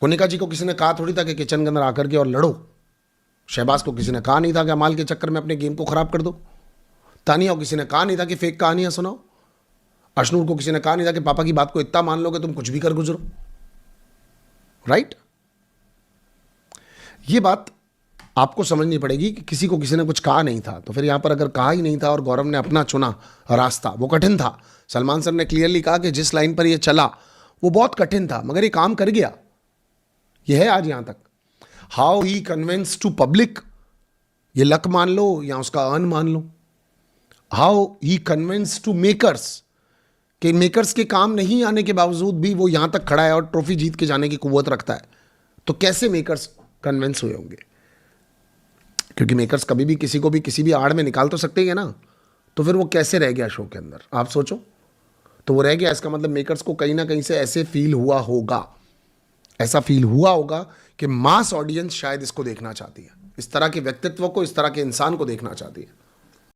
कोनिका जी को किसी ने कहा थोड़ी था कि किचन के अंदर आकर के और लड़ो। शहबाज को किसी ने कहा नहीं था कि अमाल के चक्कर में अपने गेम को खराब कर दो। तानिया को किसी ने कहा नहीं था कि फेक कहानियां सुनाओ। अशनूर को किसी ने कहा नहीं था कि पापा की बात को इतना मान लो कि तुम कुछ भी कर गुजरो। राइट? ये बात आपको समझनी पड़ेगी कि किसी को किसी ने कुछ कहा नहीं था, तो फिर यहां पर अगर कहा ही नहीं था और गौरव ने अपना चुना रास्ता, वो कठिन था। सलमान सर ने क्लियरली कहा कि जिस लाइन पर ये चला वो बहुत कठिन था, मगर ये काम कर गया। ये है आज यहां तक। How he convince to public, ये लक मान लो या उसका अर्न मान लो। How he convince to makers, कि मेकर्स के काम नहीं आने के बावजूद भी वो यहां तक खड़ा है और ट्रॉफी जीत के जाने की कुव्वत रखता है। तो कैसे मेकर्स कन्विंस हुए होंगे? क्योंकि मेकर्स कभी भी किसी को भी किसी भी आड़ में निकाल तो सकते हैं ना। तो फिर वो कैसे रह गया शो के अंदर, आप सोचो। तो वो रह गया, इसका मतलब मेकर्स को कहीं ना कहीं से ऐसे फील हुआ होगा, ऐसा फील हुआ होगा कि मास ऑडियंस शायद इसको देखना चाहती है, इस तरह के व्यक्तित्व को, इस तरह के इंसान को देखना चाहती है।